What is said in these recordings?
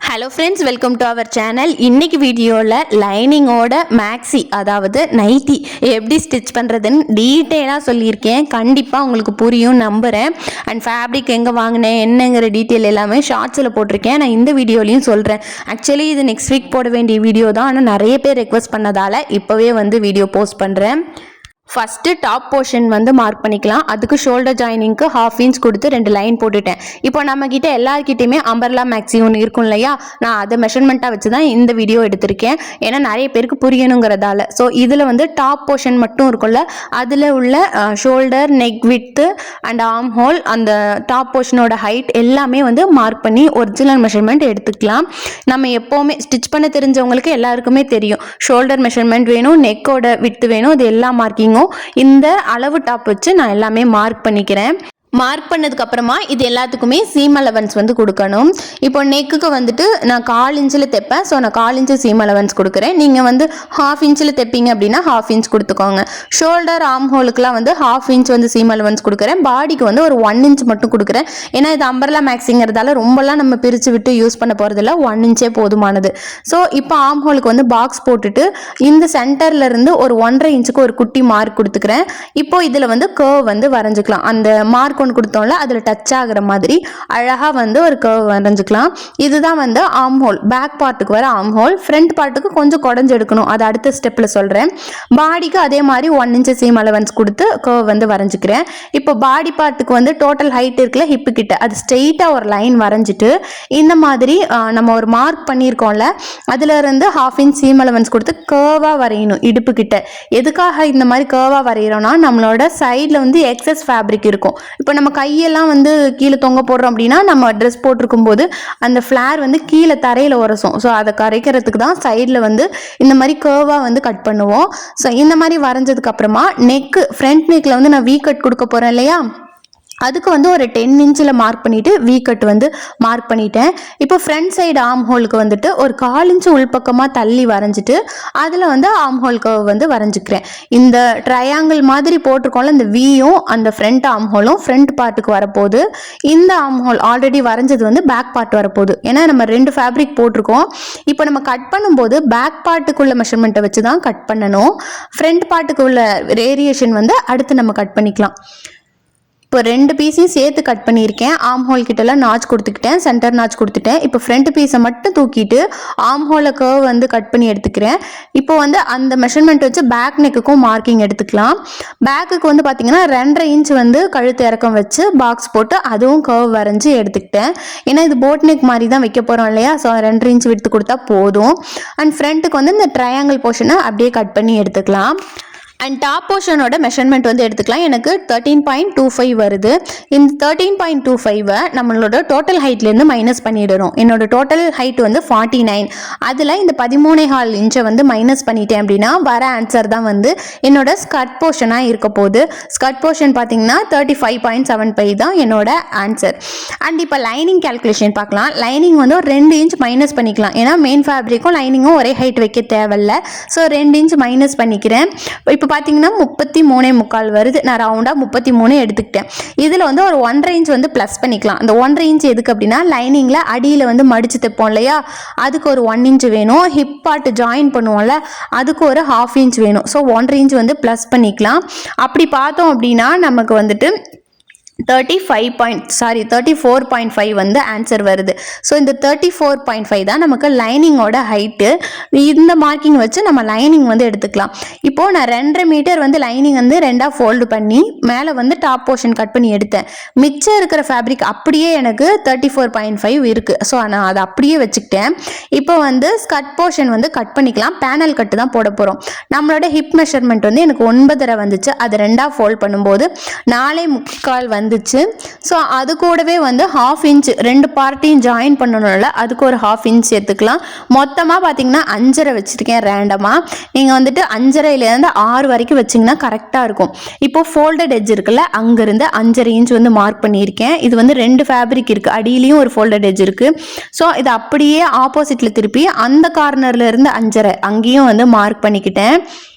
Hello friends, welcome to our channel. இன்னைக்கு வீடியோவில் லைனிங்கோட மேக்ஸி அதாவது நைட்டி எப்படி ஸ்டிச் பண்ணுறதுன்னு டீட்டெயிலாக சொல்லியிருக்கேன். கண்டிப்பாக உங்களுக்கு புரியும் நம்புகிறேன். அண்ட் ஃபேப்ரிக் எங்கே வாங்கினேன் என்னங்கிற டீட்டெயில் எல்லாமே ஷார்ட்ஸில் போட்டிருக்கேன். நான் இந்த வீடியோலையும் சொல்கிறேன். ஆக்சுவலி இது நெக்ஸ்ட் வீக் போட வேண்டிய வீடியோ தான், ஆனால் நிறைய பேர் ரெக்வஸ்ட் பண்ணதால் இப்போவே வீடியோ போஸ்ட் பண்ணுறேன். ஃபஸ்ட்டு டாப் போர்ஷன் மார்க் பண்ணிக்கலாம். அதுக்கு ஷோல்டர் ஜாயினிங்க்கு 1/2 இன்ச் கொடுத்து 2 லைன் போட்டுட்டேன். இப்போ நம்மக்கிட்ட எல்லாருக்கிட்டையுமே அம்பர்லா மேக்ஸி ஒன்று இருக்கும் இல்லையா, நான் அதை மெஷர்மெண்ட்டாக வச்சு தான் இந்த வீடியோ எடுத்திருக்கேன். ஏன்னா நிறைய பேருக்கு புரியணுங்கிறதால. ஸோ இதில் டாப் போர்ஷன் மட்டும் இருக்கும்ல, அதில் உள்ள shoulder, neck width and arm whole, அந்த டாப் போர்ஷனோட ஹைட் எல்லாமே மார்க் பண்ணி ஒரிஜினல் மெஷர்மெண்ட் எடுத்துக்கலாம். நம்ம எப்போவுமே ஸ்டிச் பண்ண தெரிஞ்சவங்களுக்கு எல்லாருக்குமே தெரியும், ஷோல்டர் மெஷர்மெண்ட் வேணும், நெக்கோட விட்த்து வேணும், இது எல்லா மார்க்கிங்கும் இந்த அளவு டாப் வச்சு நான் எல்லாமே மார்க் பண்ணிக்கிறேன். மார்க் பண்ணதுக்கு அப்புறமா இது எல்லாத்துக்குமே சீம் அலவன்ஸ் கொடுக்கணும். இப்போ நெக்குக்கு நான் 1/4 இன்ச்சில் தைப்பேன். ஸோ நான் 1/4 இன்ச்சு சீம் அலவன்ஸ் கொடுக்குறேன். நீங்கள் 1/2 இன்ச்சில் தைப்பீங்க அப்படின்னா 1/2 இன்ச் கொடுத்துக்கோங்க. ஷோல்டர் ஆர்ம் ஹோலுக்குலாம் 1/2 இன்ச் சீம் அலவன்ஸ் கொடுக்குறேன். பாடிக்கு ஒரு 1 இன்ச் மட்டும் கொடுக்குறேன். ஏன்னா இது அம்பர்லா மேக்ஸிங்கிறதால ரொம்பலாம் நம்ம பிரித்து விட்டு யூஸ் பண்ண போகிறதில்ல, 1 இன்ச்சே போதுமானது. ஸோ இப்போ ஆர்ம் ஹோலுக்கு பாக்ஸ் போட்டுட்டு இந்த சென்டர்லேருந்து ஒரு 1.5 இன்ச்சுக்கு ஒரு குட்டி மார்க் கொடுத்துக்கிறேன். இப்போ இதில் கர்வ் வரைஞ்சிக்கலாம். அந்த மார்க் ஒன்று கொடுத்தோம்ல, அதில் டச் ஆகிற மாதிரி அழகாக ஒரு கர்வ் வரைஞ்சிக்கலாம். இதுதான் ஆர்ம் ஹோல். பேக் பார்ட்டுக்கு வர ஆர்ம் ஹோல். ஃப்ரண்ட் பார்ட்டுக்கு கொஞ்சம் குடஞ்சு எடுக்கணும், அது அடுத்த ஸ்டெப்பில் சொல்கிறேன். பாடிக்கு அதே மாதிரி 1 இன்ச் சீம் அலவன்ஸ் கொடுத்து கர்வ் வரைஞ்சிக்கிறேன். இப்போ பாடி பார்ட்டுக்கு டோட்டல் ஹைட் இருக்குல்ல, ஹிப்பு கிட்ட அது ஸ்ட்ரெயிட்டாக ஒரு லைன் வரைஞ்சிட்டு இந்த மாதிரி நம்ம ஒரு மார்க் பண்ணியிருக்கோம்ல, அதில் இருந்து 1/2 இன்ச் சீம் அலவன்ஸ் கொடுத்து கர்வாக வரையணும் இடுப்பு கிட்ட. எதுக்காக இந்த மாதிரி கர்வாக வரைகிறோம்னா, நம்மளோட சைடில் எக்ஸஸ் ஃபேப்ரிக் இருக்கும். இப்போ நம்ம கையெல்லாம் கீழே தொங்க போடுறோம் அப்படின்னா, நம்ம ட்ரெஸ் போட்டிருக்கும் போது அந்த ஃப்ளார் கீழே தரையில் உரசும். ஸோ அதை கரைக்கிறதுக்கு தான் சைடில் இந்த மாதிரி கர்வாக கட் பண்ணுவோம். ஸோ இந்த மாதிரி வரைஞ்சதுக்கு அப்புறமா நெக்கு, ஃப்ரண்ட் நெக்கில் நான் வீ கட் கொடுக்க போகிறேன் இல்லையா, அதுக்கு ஒரு 10 இன்ச்சில் மார்க் பண்ணிவிட்டு வீ கட் மார்க் பண்ணிட்டேன். இப்போ ஃப்ரண்ட் சைடு ஆர்ம் ஹோலுக்கு ஒரு 1/4 இன்ச்சு உள்பக்கமாக தள்ளி வரைஞ்சிட்டு அதில் ஆர்ம் ஹோல் கர்வ் வரைஞ்சிக்கிறேன். இந்த ட்ரையாங்கிள் மாதிரி போட்டிருக்கோம்ல, இந்த வீயும் அந்த ஃப்ரண்ட் ஆர்ம் ஹோலும் ஃப்ரண்ட் பார்ட்டுக்கு வரப்போகுது. இந்த ஆர்ம் ஹோல் ஆல்ரெடி வரைஞ்சது பேக் பார்ட் வரப்போகுது. ஏன்னா நம்ம 2 ஃபேப்ரிக் போட்டிருக்கோம். இப்போ நம்ம கட் பண்ணும்போது பேக் பார்ட்டுக்குள்ள மெஷர்மெண்ட்டை வச்சு தான் கட் பண்ணணும். ஃப்ரண்ட் பார்ட்டுக்கு உள்ள வேரியேஷன் அடுத்து நம்ம கட் பண்ணிக்கலாம். இப்போ 2 பீஸையும் சேர்த்து கட் பண்ணியிருக்கேன். ஆர்ம் ஹோல் கிட்டலாம் நாச் கொடுத்துக்கிட்டேன், சென்டர் நாச் கொடுத்துட்டேன். இப்போ ஃப்ரண்ட் பீஸை மட்டும் தூக்கிட்டு ஆர்ம் ஹோலை கர்வ் கட் பண்ணி எடுத்துக்கிறேன். இப்போ அந்த மெஷர்மெண்ட் வச்சு பேக் நெக்குக்கும் மார்க்கிங் எடுத்துக்கலாம். பேக்குக்கு பார்த்தீங்கன்னா 2.5 இன்ச் கழுத்து இறக்கம் வச்சு பாக்ஸ் போட்டு அதுவும் கர்வ் வரைஞ்சி எடுத்துக்கிட்டேன். ஏன்னா இது போட் நெக் மாதிரி தான் வைக்க போகிறோம் இல்லையா, ஸோ 2.5 இன்ச் விட்டு கொடுத்தா போதும். அண்ட் ஃப்ரண்ட்டுக்கு இந்த ட்ரையாங்கிள் போர்ஷனை அப்படியே கட் பண்ணி எடுத்துக்கலாம். அண்ட் டாப் போர்ஷனோட மெஷர்மெண்ட் எடுத்துக்கலாம். எனக்கு 13.25 வருது. இந்த 13.25 நம்மளோட டோட்டல் ஹைட்லேருந்து மைனஸ் பண்ணிடணும். என்னோட டோட்டல் ஹைட் 49. அதில் இந்த 13.25 இன்ச்சை மைனஸ் பண்ணிட்டேன் அப்படின்னா வர ஆன்சர் தான் என்னோட ஸ்கர்ட் போர்ஷனாக இருக்க போகுது. ஸ்கர்ட் போர்ஷன் பார்த்தீங்கன்னா 35.75 தான் என்னோட ஆன்சர். அண்ட் இப்போ லைனிங் கேல்குலேஷன் பார்க்கலாம். லைனிங் ஒரு 2 இன்ச் மைனஸ் பண்ணிக்கலாம். ஏன்னா மெயின் ஃபேப்ரிக்கும் லைனிங்கும் ஒரே ஹைட் வைக்க தேவையில்ல. ஸோ 2 இன்ச் மைனஸ் பண்ணிக்கிறேன். இப்போ பார்த்தீங்கன்னா 33.25 வருது. நான் ரவுண்டாக 33 எடுத்துக்கிட்டேன். இதில் ஒரு 1.5 இன்ச் ப்ளஸ் பண்ணிக்கலாம். அந்த 1.5 இன்ச் எதுக்கு அப்படின்னா, லைனிங்கில் அடியில் மடித்து தைப்போம் இல்லையா, அதுக்கு ஒரு 1 இன்ச் வேணும். ஹிப் பார்ட் ஜாயின் பண்ணுவோம்ல, அதுக்கு ஒரு 1/2 இன்ச் வேணும். ஸோ 1.5 இன்ச் ப்ளஸ் பண்ணிக்கலாம். அப்படி பார்த்தோம் அப்படின்னா நமக்கு 34.5 ஆன்சர் வருது. ஸோ இந்த 34.5 தான் நமக்கு லைனிங்கோட ஹைட்டு. இந்த மார்க்கிங் வச்சு நம்ம லைனிங் எடுத்துக்கலாம். இப்போது நான் 2.5 மீட்டர் லைனிங் 2ஆக ஃபோல்டு பண்ணி மேலே டாப் போர்ஷன் கட் பண்ணி எடுத்தேன். மிச்சம் இருக்கிற ஃபேப்ரிக் அப்படியே எனக்கு 34.5 இருக்குது. ஸோ நான் அதை அப்படியே வச்சுக்கிட்டேன். இப்போ ஸ்கர்ட் போர்ஷன் கட் பண்ணிக்கலாம். பேனல் கட்டு தான் போட போகிறோம். நம்மளோட ஹிப் மெஷர்மெண்ட் எனக்கு 9.5 வந்துச்சு. அது 2ஆக ஃபோல்ட் பண்ணும்போது 4.25 வந்துச்சு. ஸோ அது கூடவே 1/2 இன்ச் 2 பார்ட்டையும் ஜாயின் பண்ணணும்ல, அதுக்கு ஒரு 1/2 இன்ச் சேர்த்துக்கலாம். மொத்தமாக பார்த்தீங்கன்னா 5.5 வச்சுருக்கேன் ரேண்டமாக. நீங்கள் 5.5லேருந்து 6 வரைக்கும் வச்சிங்கன்னா கரெக்டாக இருக்கும். இப்போது ஃபோல்டட் எட்ஜ் இருக்குல்ல, அங்கேருந்து 5.5 இன்ச் மார்க் பண்ணியிருக்கேன். இது 2 ஃபேப்ரிக் இருக்குது, அடியிலையும் ஒரு ஃபோல்டட் எட்ஜ் இருக்குது. ஸோ இது அப்படியே ஆப்போசிட்டில் திருப்பி அந்த கார்னரில் இருந்து 5.5 அங்கேயும் மார்க் பண்ணிக்கிட்டேன்.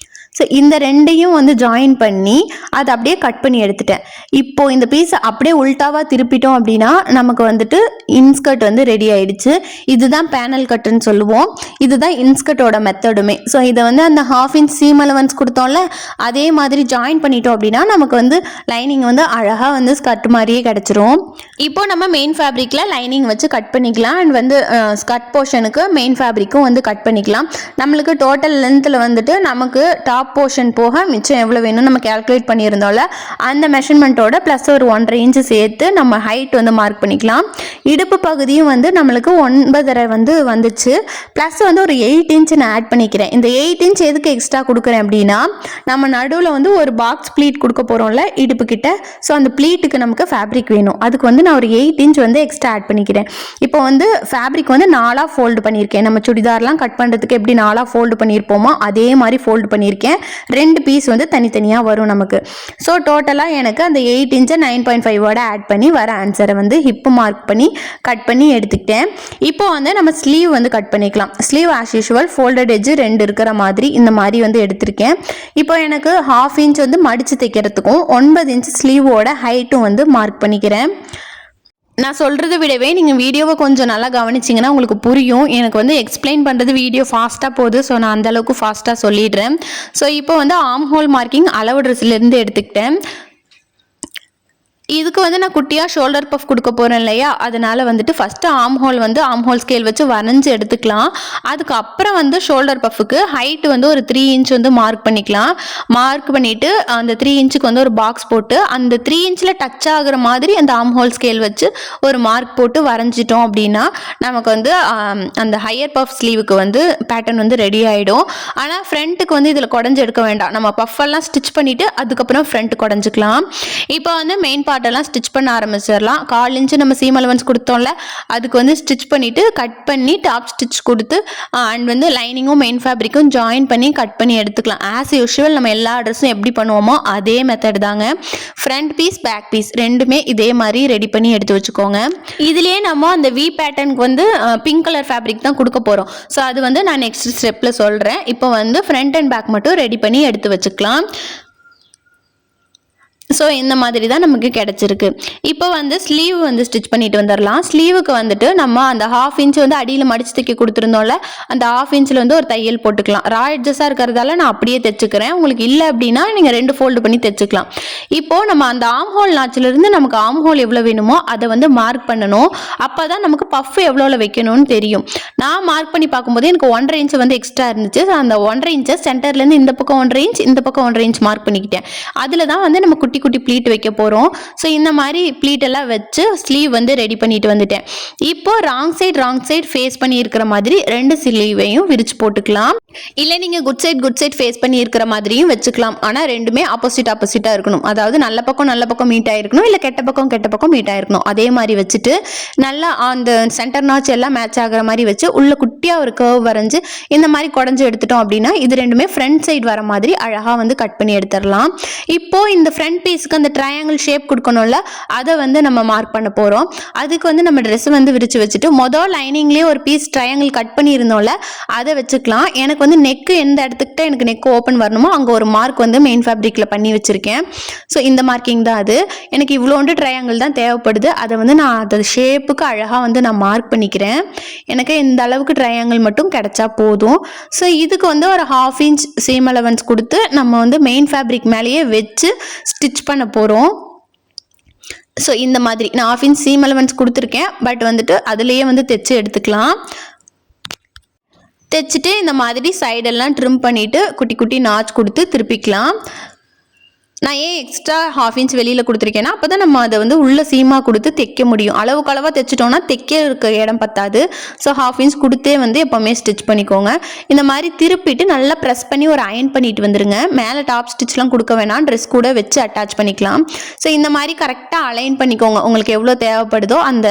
ஸோ இந்த ரெண்டையும் வந்து ஜாயின் பண்ணி அதை அப்படியே கட் பண்ணி எடுத்துட்டேன். இப்போது இந்த பீஸை அப்படியே உல்ட்டாவாக திருப்பிட்டோம் அப்படின்னா நமக்கு வந்துட்டு இன்ஸ்கர்ட் வந்து ரெடி ஆயிடுச்சு. இதுதான் பேனல் கட்டுன்னு சொல்லுவோம். இதுதான் இன்ஸ்கர்ட்டோட மெத்தடுமே. ஸோ இதை வந்து அந்த 1/2 இன்ச் சீம் அலவன்ஸ் கொடுத்தோம்ல அதே மாதிரி ஜாயின் பண்ணிட்டோம் அப்படின்னா நமக்கு வந்து லைனிங் வந்து அழகாக வந்து ஸ்கர்ட் மாதிரியே கிடச்சிரும். இப்போ நம்ம மெயின் ஃபேப்ரிக்கில் லைனிங் வச்சு கட் பண்ணிக்கலாம். அண்ட் வந்து ஸ்கர்ட் போர்ஷனுக்கு மெயின் ஃபேப்ரிக்கும் வந்து கட் பண்ணிக்கலாம். நம்மளுக்கு டோட்டல் லென்த்தில் வந்துட்டு நமக்கு டாப் போர்ஷன் போக மிச்சம் எவ்வளோ வேணும் நம்ம கேல்குலேட் பண்ணியிருந்தோம்ல அந்த மெஷர்மெண்ட்டோட ப்ளஸ் ஒரு 1.5 இன்ச்சு சேர்த்து நம்ம ஹைட் வந்து மார்க் பண்ணிக்கலாம். இடுப்பு பகுதியும் வந்து நம்மளுக்கு 9.5 வந்து வந்துச்சு. ப்ளஸ் வந்து ஒரு 8 இன்ச் நான் ஆட் பண்ணிக்கிறேன். இந்த 8 இன்ச் எதுக்கு எக்ஸ்ட்ரா கொடுக்குறேன் அப்படின்னா நம்ம நடுவில் வந்து ஒரு பாக்ஸ் ப்ளீட் கொடுக்க போகிறோம்ல இடுப்பு கிட்ட. ஸோ அந்த ப்ளீட்டுக்கு நமக்கு ஃபேப்ரிக் வேணும். அதுக்கு வந்து நான் ஒரு 8 இன்ச் வந்து எக்ஸ்ட்ரா ஆட் பண்ணிக்கிறேன். இப்போ வந்து ஃபேப்ரிக் வந்து 4ஆக ஃபோல்டு பண்ணியிருக்கேன். நம்ம சுடிதார்லாம் கட் பண்ணுறதுக்கு எப்படி 4ஆக ஃபோல்டு பண்ணியிருப்போமோ அதே மாதிரி ஃபோல்டு பண்ணியிருக்கேன். 2 பீஸ் வந்து தனித்தனியாக வரும் நமக்கு. ஸோ டோட்டலாக எனக்கு அந்த 8 இன்ச்சை 9.5ஓட ஆட் பண்ணி வர ஆன்சரை வந்து ஹிப்பு மார்க் பண்ணி கட் பண்ணி எடுத்துக்கிட்டேன். இப்போ வந்து நம்ம ஸ்லீவ் வந்து கட் பண்ணிக்கலாம். Sleeve as usual folded edge 2 இருக்கிற மாதிரி இந்த மாதிரி வந்து எடுத்திருக்கேன். இப்போ எனக்கு 1/2 இன்ச் வந்து மடித்து தைக்கிறதுக்கும் 9 இன்ச் ஸ்லீவோட ஹைட்டும் வந்து மார்க் பண்ணிக்கிறேன். நான் சொல்கிறத விடவே நீங்கள் வீடியோவை கொஞ்சம் நல்லா கவனிச்சிங்கன்னா உங்களுக்கு புரியும். எனக்கு வந்து எக்ஸ்பிளைன் பண்ணுறது வீடியோ ஃபாஸ்ட்டாக போகுது. ஸோ நான் அந்தளவுக்கு ஃபாஸ்ட்டாக சொல்லிடுறேன். ஸோ இப்போ வந்து ஆர்ம் ஹோல் மார்க்கிங் அளவு ட்ரெஸ்லேருந்து எடுத்துக்கிட்டேன். இதுக்கு வந்து நான் குட்டியாக ஷோல்டர் பஃப் கொடுக்க போகிறேன் இல்லையா, அதனால் வந்துட்டு ஃபஸ்ட்டு ஆர்ம் ஹோல் ஸ்கேல் வச்சு வரைஞ்சி எடுத்துக்கலாம். அதுக்கப்புறம் வந்து ஷோல்டர் பஃபுக்கு ஹைட்டு வந்து ஒரு 3 இன்ச் வந்து மார்க் பண்ணிக்கலாம். மார்க் பண்ணிவிட்டு அந்த 3 இன்ச்சுக்கு வந்து ஒரு பாக்ஸ் போட்டு அந்த 3 இன்ச்சில் டச் ஆகுற மாதிரி அந்த ஆர்ம் ஹோல் ஸ்கேல் வச்சு ஒரு மார்க் போட்டு வரைஞ்சிட்டோம் அப்படின்னா நமக்கு வந்து அந்த ஹையர் பஃப் ஸ்லீவுக்கு வந்து பேட்டர்ன் வந்து ரெடி ஆகிடும். ஆனால் ஃப்ரண்ட்டுக்கு வந்து இதில் குடஞ்சி எடுக்க வேண்டாம். நம்ம பஃபெல்லாம் ஸ்டிச் பண்ணிவிட்டு அதுக்கப்புறம் ஃப்ரண்ட் குடஞ்சிக்கலாம். இப்போ வந்து மெயின் பார்ட்டெல்லாம் ஸ்டிச் பண்ண ஆரம்பிச்சிடலாம். 1/4 இன்ச்சு நம்ம சீம் அலவன்ஸ் கொடுத்தோம்ல அதுக்கு வந்து ஸ்டிச் பண்ணிவிட்டு கட் பண்ணி டாப் ஸ்டிச் கொடுத்து அண்ட் வந்து லைனிங்கும் மெயின் ஃபேப்ரிக்கும் ஜாயின் பண்ணி கட் பண்ணி எடுத்துக்கலாம். ஆஸ் யூஷுவல் நம்ம எல்லா ட்ரெஸ்ஸும் எப்படி பண்ணுவோமோ அதே மெத்தட் தாங்க. ஃப்ரண்ட் பீஸ் பேக் பீஸ் ரெண்டுமே இதே மாதிரி ரெடி பண்ணி எடுத்து வச்சுக்கோங்க. இதுலேயே நம்ம அந்த வி பேட்டர்னுக்கு வந்து பிங்க் கலர் ஃபேப்ரிக் தான் கொடுக்க போகிறோம். ஸோ அது வந்து நான் நெக்ஸ்ட் ஸ்டெப்பில் சொல்கிறேன். இப்போ வந்து ஃப்ரண்ட் அண்ட் பேக் மட்டும் ரெடி பண்ணி எடுத்து வச்சுக்கலாம். ஸோ இந்த மாதிரி தான் நமக்கு கிடச்சிருக்கு. இப்போ வந்து ஸ்லீவ் வந்து ஸ்டிச் பண்ணிட்டு வந்துடலாம். ஸ்லீவுக்கு வந்துட்டு நம்ம அந்த 1/2 இன்ச் வந்து அடியில் மடிச்சு தைக்க கொடுத்துருந்தோம்ல அந்த 1/2 இன்ச்சில் வந்து ஒரு தையல் போட்டுக்கலாம். ரா எட்ஜஸாக இருக்கிறதால நான் அப்படியே தைச்சுக்கிறேன். உங்களுக்கு இல்லை அப்படின்னா நீங்கள் 2 ஃபோல்டு பண்ணி தைச்சுக்கலாம். இப்போது நம்ம அந்த ஆர்ம் ஹோல் நாச்சிலிருந்து நமக்கு ஆர்ம் ஹோல் எவ்வளோ வேணுமோ அதை வந்து மார்க் பண்ணணும். அப்போ தான் நமக்கு பஃப் எவ்வளோ வைக்கணும்னு தெரியும். நான் மார்க் பண்ணி பார்க்கும்போது எனக்கு 1.5 இன்ச் வந்து எக்ஸ்ட்ரா இருந்துச்சு. அந்த 1.5 இன்ச்சை சென்டர்லேருந்து இந்த பக்கம் 1.5 இன்ச் இந்த பக்கம் 1.5 இன்ச் மார்க் பண்ணிக்கிட்டேன். அதில் தான் வந்து நம்ம குட்டி ப்ளீட் வைக்க போகிறோம். ஸோ இந்த மாதிரி ப்ளீட் எல்லாம் வச்சு ஸ்லீவ் வந்து ரெடி பண்ணிட்டு வந்துட்டேன். இப்போ ராங் சைட் ஃபேஸ் பண்ணி இருக்கிற மாதிரி 2 ஸ்லீவையும் விரிச்சு போட்டுக்கலாம். இல்லை நீங்கள் குட் சைட் ஃபேஸ் பண்ணி இருக்கிற மாதிரியும் வச்சுக்கலாம். ஆனால் ரெண்டுமே ஆப்போசிட்டாக இருக்கணும். அதாவது நல்ல பக்கம் மீட் ஆகிருக்கணும், இல்லை கெட்ட பக்கம் மீட் ஆகிருக்கணும். அதே மாதிரி வச்சுட்டு நல்லா அந்த சென்டர் நாச் எல்லாம் மேட்ச் ஆகிற மாதிரி வச்சு உள்ள குட்டியாக ஒரு கர்வ் வரைஞ்சி இந்த மாதிரி குடஞ்சி எடுத்துட்டோம் அப்படின்னா இது ரெண்டுமே ஃப்ரண்ட் சைடு வர மாதிரி அழகாக வந்து கட் பண்ணி எடுத்துடலாம். இப்போ இந்த ஃப்ரண்ட் பீஸுக்கு அந்த ட்ரையாங்கிள் ஷேப் கொடுக்கணும்ல அதை வந்து நம்ம மார்க் பண்ண போகிறோம். அதுக்கு வந்து நம்ம ட்ரெஸ் வந்து விரிச்சு வச்சுட்டு மொதல் லைனிங்லேயே ஒரு பீஸ் ட்ரையாங்கிள் கட் பண்ணியிருந்தோம்ல அதை வச்சுக்கலாம். எனக்கு வந்து நெக்கு எந்த இடத்துக்கிட்ட எனக்கு நெக் ஓப்பன் வரணுமோ அங்கே ஒரு மார்க் வந்து மெயின் ஃபேப்ரிக்கில் பண்ணி வச்சுருக்கேன். ஸோ இந்த மார்க்கிங் தான் அது. எனக்கு இவ்வளோண்டு ட்ரையாங்கிள் தான் தேவைப்படுது. அதை வந்து நான் அது ஷேப்புக்கு அழகாக வந்து நான் மார்க் பண்ணிக்கிறேன். எனக்கு இந்த அளவுக்கு ட்ரையாங்கிள் மட்டும் கிடைச்சா போதும். ஸோ இதுக்கு வந்து ஒரு 1/2 இன்ச் சீம் அலவன்ஸ் கொடுத்து நம்ம வந்து மெயின் ஃபேப்ரிக் மேலேயே வச்சு ஸ்டிச் பண்ண போகிறோம். ஸோ இந்த மாதிரி நான் 1/2 இன்ச் சீம் அலவன்ஸ் கொடுத்துருக்கேன். பட் வந்துட்டு அதுலேயே வந்து தைச்சு எடுத்துக்கலாம். தைச்சிட்டு இந்த மாதிரி சைடெல்லாம் ட்ரிம் பண்ணிவிட்டு குட்டி நாச் கொடுத்து திருப்பிக்கலாம். நான் ஏன் எக்ஸ்ட்ரா 1/2 இன்ச் வெளியில் கொடுத்துருக்கேன்னா அப்போ தான் நம்ம அதை வந்து உள்ள சீமாக கொடுத்து தைக்க முடியும். அளவுக்கு அளவாக தைச்சிட்டோம்னா தைக்க இருக்க இடம் பத்தாது. ஸோ 1/2 இன்ச் கொடுத்தே வந்து எப்போவுமே ஸ்டிச் பண்ணிக்கோங்க. இந்த மாதிரி திருப்பிட்டு நல்லா ப்ரெஸ் பண்ணி ஒரு அயன் பண்ணிட்டு வந்துடுங்க. மேலே டாப் ஸ்டிச்லாம் கொடுக்க வேணாம், ட்ரெஸ் கூட வச்சு அட்டாச் பண்ணிக்கலாம். ஸோ இந்த மாதிரி கரெக்டாக அலைன் பண்ணிக்கோங்க. உங்களுக்கு எவ்வளோ தேவைப்படுதோ அந்த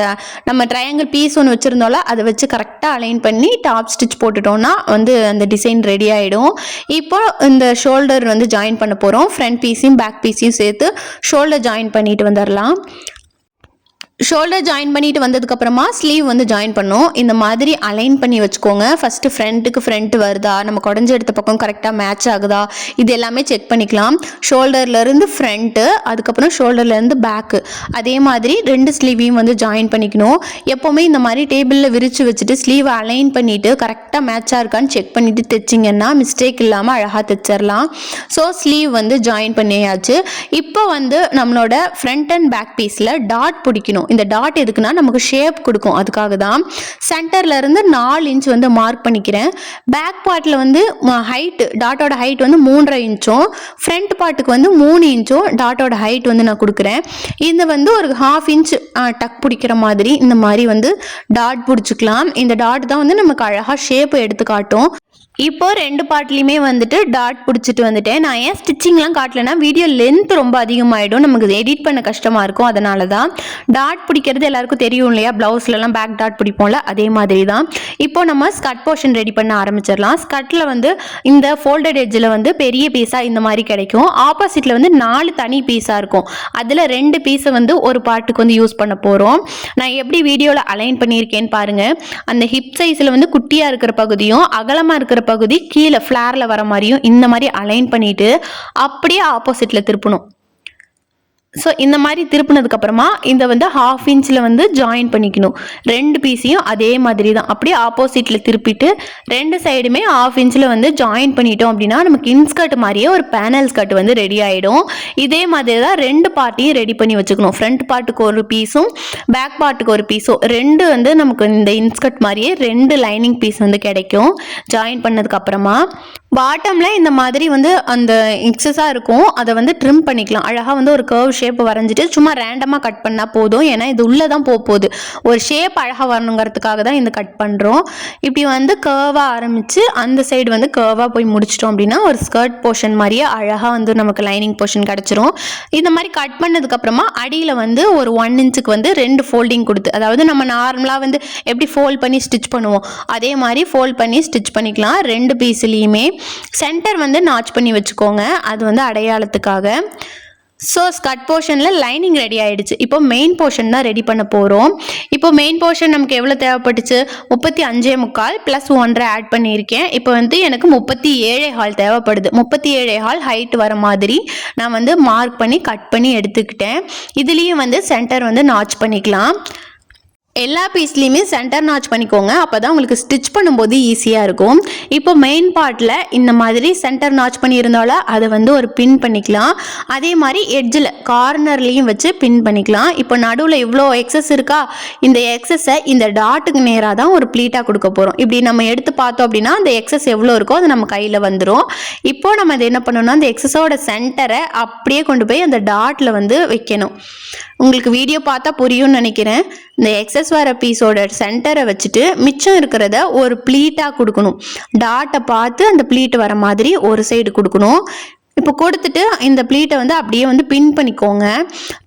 நம்ம ட்ரையாங்கிள் பீஸ் ஒன்று வச்சுருந்தோம்ல அதை வச்சு கரெக்டாக அலைன் பண்ணி டாப் ஸ்டிச் போட்டுட்டோம்னா வந்து அந்த டிசைன் ரெடி ஆகிடும். இப்போ இந்த ஷோல்டர் வந்து ஜாயின் பண்ண போகிறோம். ஃப்ரண்ட் பீஸையும் பேக் பீஸையும் சேர்த்து ஷோல்டர் ஜாயின் பண்ணிட்டு வந்துடலாம். ஷோல்டர் ஜாயின் பண்ணிட்டு வந்ததுக்கப்புறமா ஸ்லீவ் வந்து ஜாயின் பண்ணும். இந்த மாதிரி அலைன் பண்ணி வச்சுக்கோங்க. ஃபஸ்ட்டு ஃப்ரண்ட் வருதா, நம்ம குடஞ்சி எடுத்த பக்கம் கரெக்டாக மேட்ச் ஆகுதா, இது எல்லாமே செக் பண்ணிக்கலாம். ஷோல்டர்லேருந்து ஃப்ரண்ட்டு, அதுக்கப்புறம் ஷோல்டர்லேருந்து பேக்கு, அதே மாதிரி 2 ஸ்லீவையும் வந்து ஜாயின் பண்ணிக்கணும். எப்போவுமே இந்த மாதிரி டேபிளில் விரித்து வச்சுட்டு ஸ்லீவை அலைன் பண்ணிவிட்டு கரெக்டாக மேட்சாக இருக்கான்னு செக் பண்ணிவிட்டு தைச்சிங்கன்னா மிஸ்டேக் இல்லாமல் அழகாக தைச்சிடலாம். ஸோ ஸ்லீவ் வந்து ஜாயின் பண்ணியாச்சு. இப்போ வந்து நம்மளோட ஃப்ரண்ட் அண்ட் பேக் பீஸில் டாட் பிடிக்கணும். இந்த டாட் எதுக்குன்னா நமக்கு ஷேப் கொடுக்கும், அதுக்காக தான். சென்டர்ல இருந்து 4 இன்ச் வந்து மார்க் பண்ணிக்கிறேன். பேக் பார்ட்டில் வந்து ஹைட், டாட்டோட ஹைட் வந்து 3.5 இன்ச்சும், ஃப்ரண்ட் பார்ட்டுக்கு வந்து 3 இன்ச்சும் டாட்டோட ஹைட் வந்து நான் கொடுக்குறேன். இது வந்து ஒரு 1/2 இன்ச் டக் பிடிக்கிற மாதிரி இந்த மாதிரி வந்து டாட் பிடிச்சிக்கலாம். இந்த டாட் தான் வந்து நமக்கு அழகாக ஷேப்பை எடுத்து காட்டும். இப்போ 2 பார்ட்லையுமே வந்துட்டு டாட் பிடிச்சிட்டு வந்துட்டேன். நான் ஏன் ஸ்டிச்சிங்லாம் காட்டலைன்னா வீடியோ லென்த் ரொம்ப அதிகமாகிடும், நமக்கு எடிட் பண்ண கஷ்டமாக இருக்கும். அதனால தான் டாட் பிடிக்கிறது எல்லாருக்கும் தெரியும் இல்லையா, ப்ளவுஸ்லலாம் பேக் டாட் பிடிப்போம்ல, அதே மாதிரி தான். இப்போ நம்ம ஸ்கர்ட் போர்ஷன் ரெடி பண்ண ஆரம்பிச்சிடலாம். ஸ்கர்ட்டில் வந்து இந்த ஃபோல்டட் எட்ஜில் வந்து பெரிய பீஸாக இந்த மாதிரி கிடைக்கும். ஆப்போசிட்டில் வந்து 4 தனி பீஸாக இருக்கும். அதில் 2 பீஸை வந்து ஒரு பார்ட்டுக்கு வந்து யூஸ் பண்ண போகிறோம். நான் எப்படி வீடியோவில் அலைன் பண்ணியிருக்கேன்னு பாருங்கள். அந்த ஹிப் சைஸில் வந்து குட்டியாக இருக்கிற பகுதியும் அகலமாக இருக்கிற பகுதி கீழே ஃப்ளார்ல வர மாதிரியும் இந்த மாதிரி அலைன் பண்ணிட்டு அப்படியே ஆப்போசிட்ல திருப்பணும். ஸோ இந்த மாதிரி திருப்பினதுக்கு அப்புறமா இந்த வந்து 1/2 இன்ச்சில் வந்து ஜாயின் பண்ணிக்கணும். 2 பீஸையும் அதே மாதிரி தான் அப்படியே ஆப்போசிட்டில் திருப்பிட்டு 2 சைடுமே 1/2 இன்ச்சில் வந்து ஜாயின் பண்ணிட்டோம் அப்படின்னா நமக்கு இன்ஸ்கர்ட் மாதிரியே ஒரு பேனல் ஸ்கர்ட் வந்து ரெடி ஆகிடும். இதே மாதிரி தான் 2 பார்ட்டையும் ரெடி பண்ணி வச்சுக்கணும். ஃப்ரண்ட் பார்ட்டுக்கு ஒரு பீஸும் பேக் பார்ட்டுக்கு ஒரு பீஸும் 2 வந்து நமக்கு இந்த இன்ஸ்கர்ட் மாதிரியே 2 லைனிங் பீஸ் வந்து கிடைக்கும். ஜாயின் பண்ணதுக்கு அப்புறமா பாட்டம்ல இந்த மாதிரி வந்து அந்த எக்ஸஸாக இருக்கும், அதை வந்து ட்ரிம் பண்ணிக்கலாம். அழகாக வந்து ஒரு கர்வ் ஷேப் வரைஞ்சிட்டு சும்மா ரேண்டமாக கட் பண்ணால் போதும். ஏன்னா இது உள்ளே தான் போகுது, ஒரு ஷேப் அழகாக வரணுங்கிறதுக்காக தான் இந்த கட் பண்ணுறோம். இப்படி வந்து கர்வாக ஆரம்பித்து அந்த சைடு வந்து கர்வாக போய் முடிச்சிட்டோம் அப்படின்னா ஒரு ஸ்கர்ட் போர்ஷன் மாதிரியே அழகாக வந்து நமக்கு லைனிங் போர்ஷன் கிடச்சிரும். இந்த மாதிரி கட் பண்ணதுக்கப்புறமா அடியில் வந்து ஒரு 1 இன்ச்சுக்கு வந்து 2 ஃபோல்டிங் கொடுத்து, அதாவது நம்ம நார்மலாக வந்து எப்படி ஃபோல்ட் பண்ணி ஸ்டிச் பண்ணுவோம் அதே மாதிரி ஃபோல்ட் பண்ணி ஸ்டிச் பண்ணிக்கலாம். 2 பீஸ்லேயுமே சென்டர் வந்து நாச் பண்ணி வச்சுக்கோங்க, அது வந்து அடையாளத்துக்காக. ஸோ ஸ்கர்ட் போர்ஷனில் லைனிங் ரெடி ஆகிடுச்சு. இப்போ மெயின் போர்ஷன் தான் ரெடி பண்ண போகிறோம். இப்போ மெயின் போர்ஷன் நமக்கு எவ்வளோ தேவைப்பட்டுச்சு, 35.25 ப்ளஸ் 1.5 ஆட் பண்ணியிருக்கேன். இப்போ வந்து எனக்கு 37.25 தேவைப்படுது. 37.25 ஹைட் வர மாதிரி நான் வந்து மார்க் பண்ணி கட் பண்ணி எடுத்துக்கிட்டேன். இதுலேயும் வந்து சென்டர் வந்து நாச் பண்ணிக்கலாம். எல்லா பீஸ்லேயுமே சென்டர் நாச் பண்ணிக்கோங்க, அப்போ தான் உங்களுக்கு ஸ்டிச் பண்ணும்போது ஈஸியாக இருக்கும். இப்போ மெயின் பார்ட்டில் இந்த மாதிரி சென்டர் நாச் பண்ணியிருந்தாலும் அதை வந்து ஒரு பின் பண்ணிக்கலாம். அதே மாதிரி எட்ஜில் கார்னர்லேயும் வச்சு பின் பண்ணிக்கலாம். இப்போ நடுவில் இவ்வளோ எக்ஸஸ் இருக்கா, இந்த எக்ஸஸை இந்த டாட்டுக்கு நேராக தான் ஒரு ப்ளீட்டாக கொடுக்க போகிறோம். இப்படி நம்ம எடுத்து பார்த்தோம் அப்படின்னா அந்த எக்ஸஸ் எவ்வளோ இருக்கோ அது நம்ம கையில் வந்துடும். இப்போ நம்ம அதை என்ன பண்ணணும்னா அந்த எக்ஸஸோட சென்டரை அப்படியே கொண்டு போய் அந்த டாட்டில் வந்து வைக்கணும். உங்களுக்கு வீடியோ பார்த்தா புரியும்னு நினைக்கிறேன். இந்த எக்ஸஸ் வர பீஸோட சென்டரை வச்சுட்டு மிச்சம் இருக்கிறத ஒரு ப்ளீட்டாக கொடுக்கணும். டாட்டை பார்த்து அந்த ப்ளீட் வர மாதிரி ஒரு சைடு கொடுக்கணும். இப்போ கொடுத்துட்டு இந்த ப்ளீட்டை வந்து அப்படியே வந்து பின் பண்ணிக்கோங்க.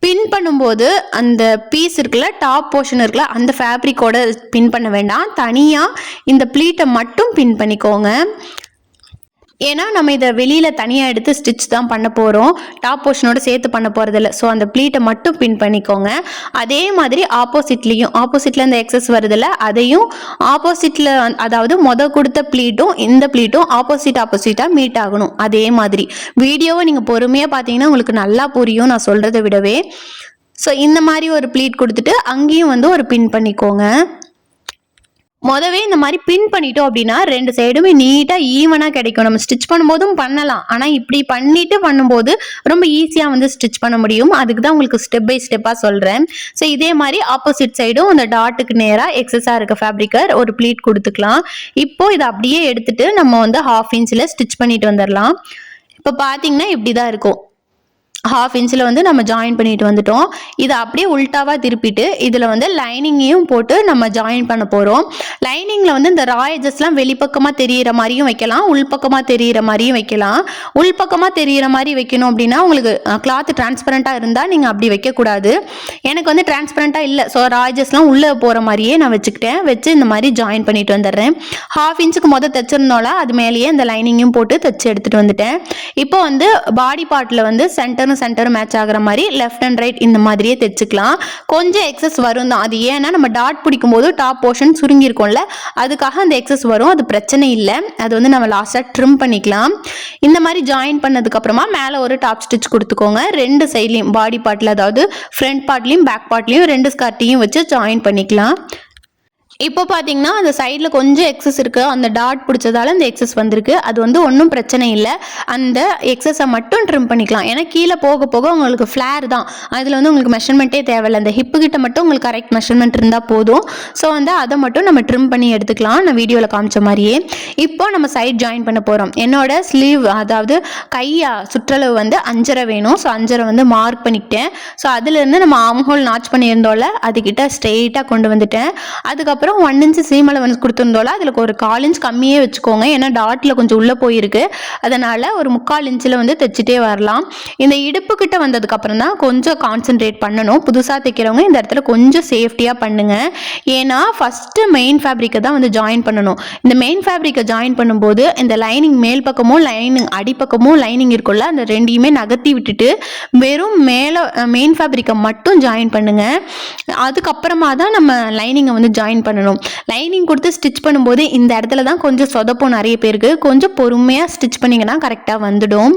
பின் பண்ணும்போது அந்த பீஸ் இருக்குல்ல, டாப் போர்ஷன் இருக்குல்ல, அந்த ஃபேப்ரிக்கோட பின் பண்ண வேண்டாம், தனியாக இந்த ப்ளீட்டை மட்டும் பின் பண்ணிக்கோங்க. ஏன்னா நம்ம இதை வெளியில் தனியாக எடுத்து ஸ்டிச் தான் பண்ண போகிறோம், டாப் போர்ஷனோட சேர்த்து பண்ண போகிறதில்ல. ஸோ அந்த ப்ளீட்டை மட்டும் பின் பண்ணிக்கோங்க. அதே மாதிரி ஆப்போசிட்டில் இந்த எக்ஸஸ் வருதில்ல, அதையும் ஆப்போசிட்டில், அதாவது கொடுத்த ப்ளீட்டும் இந்த ப்ளீட்டும் ஆப்போசிட்டாக மீட் ஆகணும். அதே மாதிரி வீடியோவை நீங்கள் பொறுமையாக பார்த்தீங்கன்னா உங்களுக்கு நல்லா புரியும் நான் சொல்கிறத விடவே. ஸோ இந்த மாதிரி ஒரு ப்ளீட் கொடுத்துட்டு அங்கேயும் வந்து ஒரு பின் பண்ணிக்கோங்க. இந்த மாதிரி பின் பண்ணிட்டோம் அப்படின்னா 2 சைடுமே நீட்டாக ஈவனாக கிடைக்கும். நம்ம ஸ்டிச் பண்ணும்போதும் பண்ணலாம், ஆனால் இப்படி பண்ணிட்டு பண்ணும்போது ரொம்ப ஈஸியாக வந்து ஸ்டிச் பண்ண முடியும். அதுக்கு தான் உங்களுக்கு ஸ்டெப் பை ஸ்டெப்பாக சொல்கிறேன். ஸோ இதே மாதிரி ஆப்போசிட் சைடும் அந்த டாட்டுக்கு நேராக எக்ஸஸாக இருக்க ஃபேப்ரிக்கர் ஒரு ப்ளீட் கொடுத்துக்கலாம். இப்போ இதை அப்படியே எடுத்துட்டு நம்ம வந்து 1/2 இன்ச்சில் ஸ்டிச் பண்ணிட்டு வந்துடலாம். இப்போ பார்த்தீங்கன்னா இப்படி தான் இருக்கும். 1/2 இன்ச்சில் வந்து நம்ம ஜாயின் பண்ணிட்டு வந்துட்டோம். இதை அப்படியே உல்ட்டாவாக திருப்பிட்டு இதில் வந்து லைனிங்கையும் போட்டு நம்ம ஜாயின் பண்ண போகிறோம். லைனிங்கில் வந்து இந்த ரா எட்ஜஸ்லாம் வெளிப்பக்கமாக தெரிகிற மாதிரியும் வைக்கலாம், உள்பக்கமாக தெரிகிற மாதிரியும் வைக்கலாம். உள்பக்கமாக தெரிகிற மாதிரி வைக்கணும் அப்படின்னா உங்களுக்கு கிளாத் டிரான்ஸ்பரண்ட்டாக இருந்தால் நீங்கள் அப்படி வைக்கக்கூடாது. எனக்கு வந்து டிரான்ஸ்பரண்ட்டாக இல்லை, ஸோ ரா எட்ஜஸ்லாம் உள்ளே போகிற மாதிரியே நான் வச்சு இந்த மாதிரி ஜாயின் பண்ணிட்டு வந்துடுறேன். 1/2 இன்ச்சுக்கு தைச்சிருந்தோம்ல, அது மேலேயே இந்த லைனிங்கையும் போட்டு தைச்சு எடுத்துகிட்டு வந்துட்டேன். இப்போ வந்து பாடி பார்ட்டில் வந்து சென்டர் சென்டரும் மேட்ச் ஆகிற மாதிரி லெஃப்ட் அண்ட் ரைட் இந்த மாதிரியே தைச்சுக்கலாம். கொஞ்சம் எக்ஸஸ் வரும் தான், அது ஏன்னா நம்ம டாட் பிடிக்கும் போது டாப் போர்ஷன் சுருங்கிருக்கும்ல, அதுக்காக அந்த எக்ஸஸ் வரும். அது பிரச்சனை இல்லை, அது வந்து நம்ம லாஸ்ட்டாக ட்ரிம் பண்ணிக்கலாம். இந்த மாதிரி ஜாயின் பண்ணதுக்கு அப்புறமா மேலே ஒரு டாப் ஸ்டிச் கொடுத்துக்கோங்க. ரெண்டு சைட்லையும் பாடி பார்ட்டில், அதாவது ஃப்ரண்ட் பார்ட்லையும் பேக் பார்ட்லையும் ரெண்டு ஸ்கர்ட்டையும் வச்சு ஜாயின் பண்ணிக்கலாம். இப்போ பார்த்தீங்கன்னா அந்த சைடில் கொஞ்சம் எக்ஸஸ் இருக்குது, அந்த டாட் பிடிச்சதால அந்த எக்ஸஸ் வந்திருக்கு. அது வந்து ஒன்றும் பிரச்சனை இல்லை, அந்த எக்ஸஸை மட்டும் ட்ரிம் பண்ணிக்கலாம். ஏன்னா கீழே போக போக உங்களுக்கு ஃப்ளேர் தான், அதில் வந்து உங்களுக்கு மெஷர்மெண்ட்டே தேவையில்லை. அந்த ஹிப்பு கிட்ட மட்டும் உங்களுக்கு கரெக்ட் மெஷர்மெண்ட் இருந்தால் போதும். ஸோ வந்து அதை மட்டும் நம்ம ட்ரிம் பண்ணி எடுத்துக்கலாம், நான் வீடியோவில் காமிச்ச மாதிரியே. இப்போ நம்ம சைட் ஜாயின் பண்ண போகிறோம். என்னோட ஸ்லீவ், அதாவது கையா சுற்றளவு வந்து 5.5 வேணும். ஸோ 5.5 வந்து மார்க் பண்ணிக்கிட்டேன். ஸோ அதுலேருந்து நம்ம ஆம் ஹோல் நாச் பண்ணியிருந்தோம்ல, அதுக்கிட்ட ஸ்ட்ரெயிட்டாக கொண்டு வந்துட்டேன். அதுக்கப்புறம் 1 இன்ச் சீம் அலவன்ஸ் கொடுத்துருந்தோம்ல, அதில் ஒரு 1/4 இன்ச் கம்மியே வச்சுக்கோங்க. ஏன்னா டாட்டில் கொஞ்சம் உள்ளே போயிருக்கு, அதனால் ஒரு 3/4 இன்ச்சில் வந்து தைச்சிட்டே வரலாம். இந்த இடுப்பு கிட்ட வந்ததுக்கு அப்புறம் தான் கொஞ்சம் கான்சென்ட்ரேட் பண்ணணும். புதுசாக தைக்கிறவங்க இந்த இடத்துல கொஞ்சம் சேஃப்டியாக பண்ணுங்க. ஏன்னா ஃபஸ்ட்டு மெயின் ஃபேப்ரிக்கை தான் வந்து ஜாயின் பண்ணணும். இந்த மெயின் ஃபேப்ரிக்கை ஜாயின் பண்ணும்போது இந்த லைனிங் மேல் பக்கமும் லைனிங் அடிப்பக்கமும் லைனிங் இருக்குல்ல, அந்த ரெண்டையுமே நகர்த்தி விட்டுட்டு வெறும் மேலே மெயின் ஃபேப்ரிக்கை மட்டும் ஜாயின் பண்ணுங்க. அதுக்கப்புறமா தான் நம்ம லைனிங்கை வந்து ஜாயின் பண்ணணும். லைனிங் கொடுத்து ஸ்டிச் பண்ணும்போது இந்த இடத்துல தான் கொஞ்சம் சொதப்போம் நிறைய பேருக்கு. கொஞ்சம் பொறுமையாக ஸ்டிச் பண்ணிங்கன்னா கரெக்டாக வந்துடும்.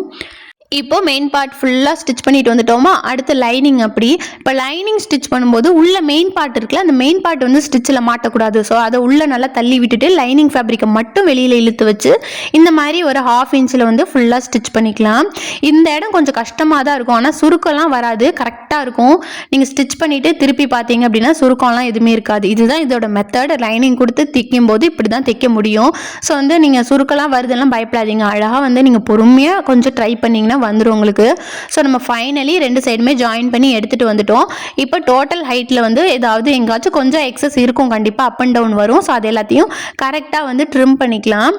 இப்போ மெயின் பார்ட் ஃபுல்லாக ஸ்டிச் பண்ணிட்டு வந்துட்டோமா, அடுத்து லைனிங். அப்படி இப்போ லைனிங் ஸ்டிச் பண்ணும்போது உள்ள மெயின் பார்ட் இருக்குல்ல, அந்த மெயின் பார்ட் வந்து ஸ்டிச்சில் மாட்டக்கூடாது. ஸோ அதை உள்ளே நல்லா தள்ளி விட்டுட்டு லைனிங் ஃபேப்ரிக்கை மட்டும் வெளியில் இழுத்து வச்சு இந்த மாதிரி ஒரு 1/2 இன்ச்சில் வந்து ஃபுல்லாக ஸ்டிச் பண்ணிக்கலாம். இந்த இடம் கொஞ்சம் கஷ்டமாக தான் இருக்கும், ஆனால் சுருக்கம்லாம் வராது, கரெக்டாக இருக்கும். நீங்கள் ஸ்டிச் பண்ணிவிட்டு திருப்பி பார்த்தீங்க அப்படின்னா சுருக்கம்லாம் எதுவுமே இருக்காது. இதுதான் இதோட மெத்தட். லைனிங் கொடுத்து தைக்கும் போது இப்படி தான் தைக்க முடியும். ஸோ வந்து நீங்கள் சுருக்கெல்லாம் வருதெல்லாம் பயப்படாதீங்க, அழகாக வந்து நீங்கள் பொறுமையாக கொஞ்சம் ட்ரை பண்ணிங்கன்னா வந்துடும் உங்களுக்கு. ஸோ நம்ம ஃபைனலி 2 சைடுமே ஜாயின் பண்ணி எடுத்துகிட்டு வந்துட்டோம். இப்போ டோட்டல் ஹைட்டில் வந்து ஏதாவது எங்காச்சும் கொஞ்சம் எக்ஸஸ் இருக்கும், கண்டிப்பாக அப் அண்ட் டவுன் வரும். ஸோ அது எல்லாத்தையும் கரெக்டாக வந்து ட்ரிம் பண்ணிக்கலாம்.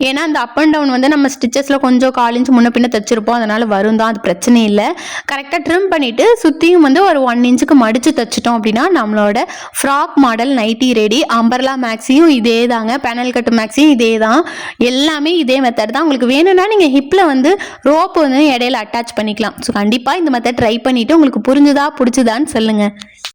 ஏன்னா அந்த அப் அண்ட் டவுன் வந்து நம்ம ஸ்டிச்சஸில் கொஞ்சம் 1/4 இன்ச் முன்ன பின்ன தைச்சிருப்போம், அதனால் வரும் தான், அது பிரச்சனை இல்லை. கரெக்டாக ட்ரிம் பண்ணிவிட்டு சுற்றியும் வந்து ஒரு 1 இன்ச்சுக்கு மடித்து தைச்சிட்டோம் அப்படின்னா நம்மளோட frock model nighty ready. Umbrella மேக்ஸியும் இதே தாங்க, பேனல் கட்டு மேக்ஸியும் இதே தான், எல்லாமே இதே மெத்தட் தான். உங்களுக்கு வேணும்னா நீங்கள் ஹிப்பில் வந்து ரோப் வந்து இடையில அட்டாச் பண்ணிக்கலாம். ஸோ கண்டிப்பாக இந்த மெத்தட் ட்ரை பண்ணிவிட்டு உங்களுக்கு புரிஞ்சுதா பிடிச்சிதான்னு சொல்லுங்கள்.